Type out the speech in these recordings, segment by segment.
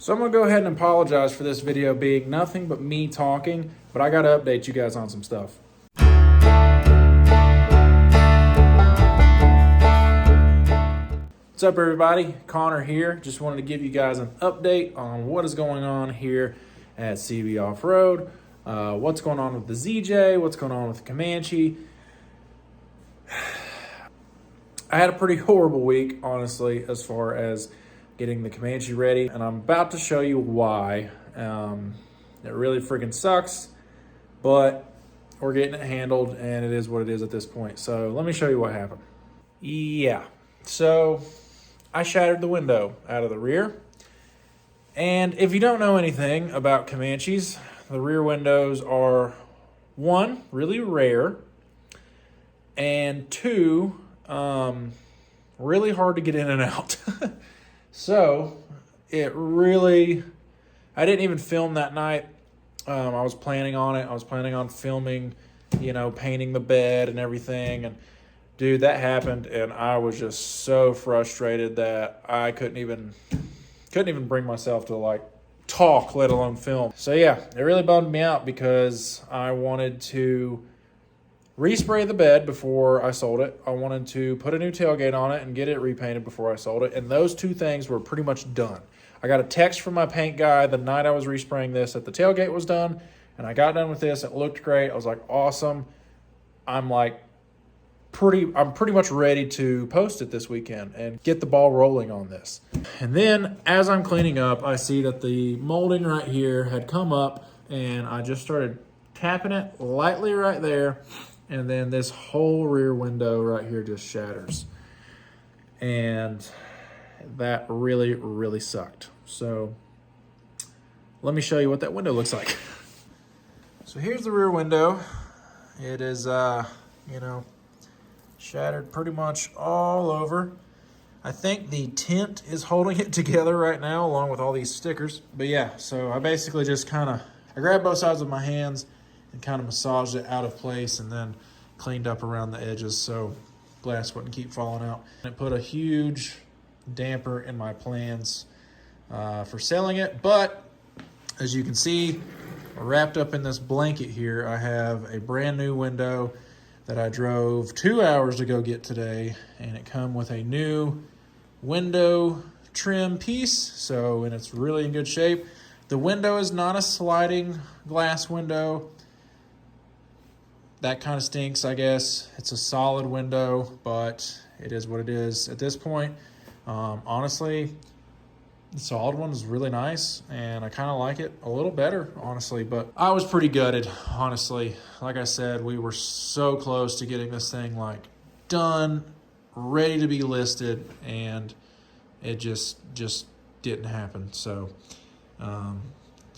So I'm gonna go ahead and apologize for this video being nothing but me talking, but I gotta update you guys on some stuff. What's up everybody, Connor here. Just wanted to give you guys an update on what is going on here at CB Off-Road. What's going on with the ZJ, what's going on with the Comanche. I had a pretty horrible week, honestly, as far as getting the Comanche ready, and I'm about to show you why. It really freaking sucks, but we're getting it handled, and it is what it is at this point. So let me show you what happened. Yeah, so I shattered the window out of the rear, and if you don't know anything about Comanches, the rear windows are, one, really rare, and two, really hard to get in and out. So I didn't even film that night. I was planning on it. I was planning on filming, painting the bed and everything. And dude, that happened. And I was just so frustrated that I couldn't even bring myself to talk, let alone film. So yeah, it really bummed me out because I wanted to respray the bed before I sold it. I wanted to put a new tailgate on it and get it repainted before I sold it. And those two things were pretty much done. I got a text from my paint guy the night I was respraying this that the tailgate was done. And I got done with this. It looked great. I was like, awesome. I'm pretty much ready to post it this weekend and get the ball rolling on this. And then as I'm cleaning up, I see that the molding right here had come up, and I just started tapping it lightly right there. And then this whole rear window right here just shatters. And that really, really sucked. So let me show you what that window looks like. So here's the rear window. It is, shattered pretty much all over. I think the tint is holding it together right now along with all these stickers. But yeah, so I basically just I grabbed both sides with my hands and kind of massaged it out of place and then cleaned up around the edges so glass wouldn't keep falling out. And it put a huge damper in my plans for selling it. But as you can see, wrapped up in this blanket here, I have a brand new window that I drove 2 hours to go get today, and it come with a new window trim piece, and it's really in good shape. The window is not a sliding glass window. That kind of stinks, I guess. It's a solid window, but it is what it is at this point. Honestly, the solid one is really nice, and I kind of like it a little better, honestly. But I was pretty gutted, honestly. Like I said, we were so close to getting this thing done, ready to be listed, and it just didn't happen. So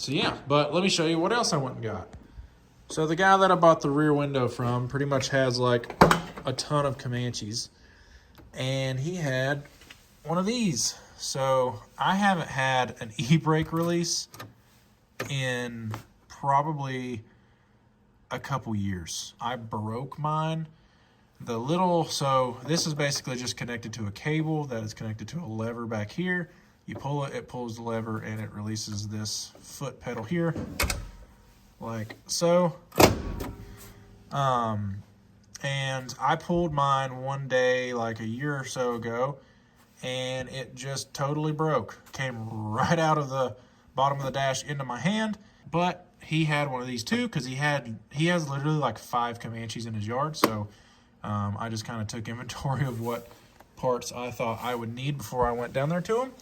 yeah. But let me show you what else I went and got. So the guy that I bought the rear window from pretty much has a ton of Comanches, and he had one of these. So I haven't had an e-brake release in probably a couple years. I broke mine. So this is basically just connected to a cable that is connected to a lever back here. You pull it, it pulls the lever, and it releases this foot pedal here. Like so. And I pulled mine one day a year or so ago, and it just totally broke. Came right out of the bottom of the dash into my hand. But he had one of these too, because he has literally 5 Comanches in his yard. So I just kind of took inventory of what parts I thought I would need before I went down there to him,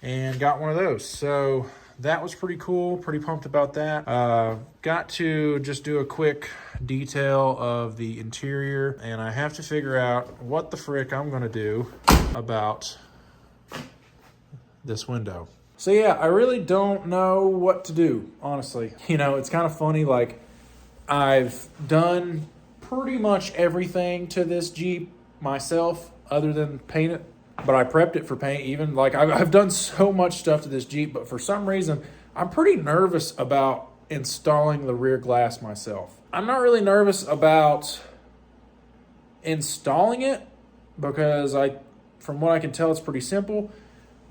and got one of those. So that was pretty cool, pretty pumped about that. Got to just do a quick detail of the interior, and I have to figure out what the frick I'm gonna do about this window. So yeah, I really don't know what to do, honestly. It's kind of funny, I've done pretty much everything to this Jeep myself other than paint it. But I prepped it for paint. Even I've done so much stuff to this Jeep, but for some reason, I'm pretty nervous about installing the rear glass myself. I'm not really nervous about installing it because from what I can tell, it's pretty simple.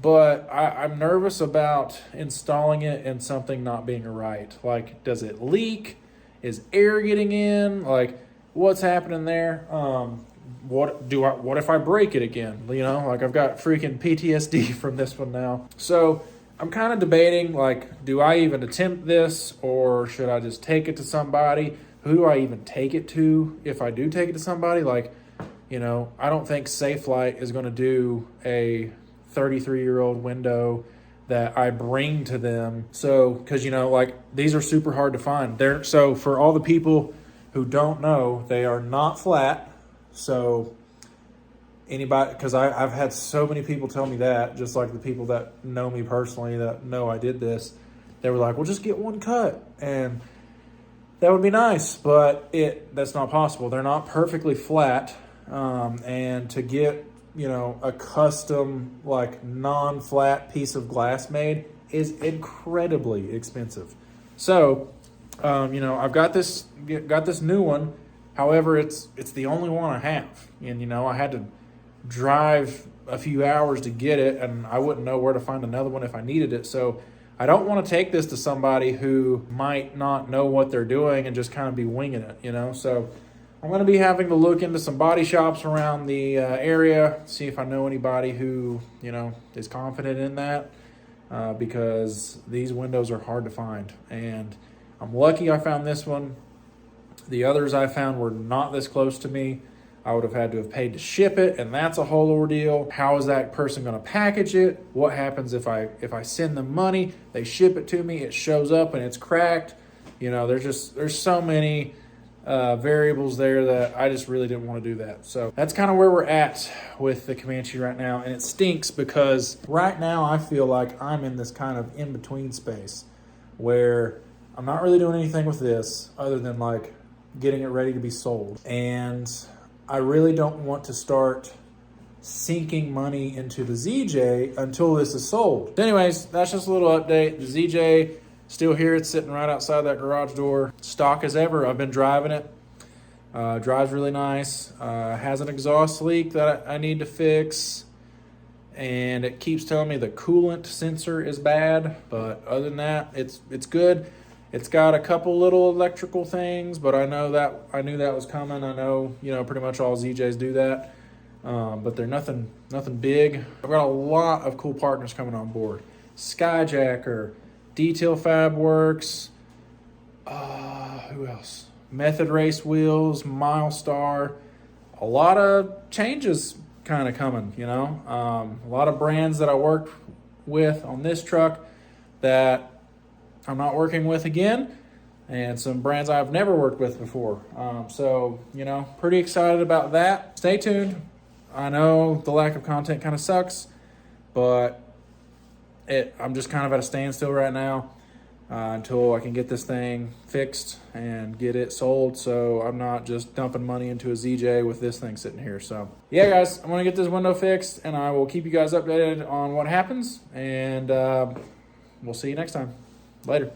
but I'm nervous about installing it and something not being right. Like, does it leak? Is air getting in? Like, what's happening there? What if I break it again? You know, like I've got freaking PTSD from this one now. So I'm kind of debating, like, do I even attempt this, or should I just take it to somebody? Who do I even take it to if I do take it to somebody? Like, you know, I don't think Safelite is going to do a 33-year-old window that I bring to them. So, because, you know, like, these are super hard to find. So for all the people who don't know, they are not flat. So anybody, because I've had so many people tell me that, just like the people that know me personally that know I did this, they were like, well, just get one cut. And that would be nice, but that's not possible. They're not perfectly flat. And to get, you know, a custom, like, non-flat piece of glass made is incredibly expensive. So, you know, I've got this new one. However, it's the only one I have. And, you know, I had to drive a few hours to get it, and I wouldn't know where to find another one if I needed it. So I don't want to take this to somebody who might not know what they're doing and just kind of be winging it, you know? So I'm going to be having to look into some body shops around the area, see if I know anybody who, you know, is confident in that, because these windows are hard to find. And I'm lucky I found this one. The others I found were not this close to me. I would have had to have paid to ship it, and that's a whole ordeal. How is that person going to package it? What happens if I send them money, they ship it to me, it shows up and it's cracked? You know, there's so many variables there that I just really didn't want to do that. So that's kind of where we're at with the Comanche right now. And it stinks because right now I feel like I'm in this kind of in-between space where I'm not really doing anything with this other than like getting it ready to be sold. And I really don't want to start sinking money into the ZJ until this is sold. Anyways, that's just a little update. The ZJ, still here. It's sitting right outside that garage door. Stock as ever. I've been driving it. Drives really nice. Has an exhaust leak that I need to fix. And it keeps telling me the coolant sensor is bad. But other than that, it's good. It's got a couple little electrical things, but I knew that was coming. I know, you know, pretty much all ZJs do that. But they're nothing big. I've got a lot of cool partners coming on board. Skyjacker, Detail Fab Works, who else? Method Race Wheels, Milestar. A lot of changes kind of coming, you know. A lot of brands that I worked with on this truck that I'm not working with again, and some brands I've never worked with before. So, you know, pretty excited about that. Stay tuned. I know the lack of content kind of sucks, but I'm just kind of at a standstill right now until I can get this thing fixed and get it sold, so I'm not just dumping money into a ZJ with this thing sitting here. So yeah, guys, I'm going to get this window fixed, and I will keep you guys updated on what happens, and we'll see you next time. Later.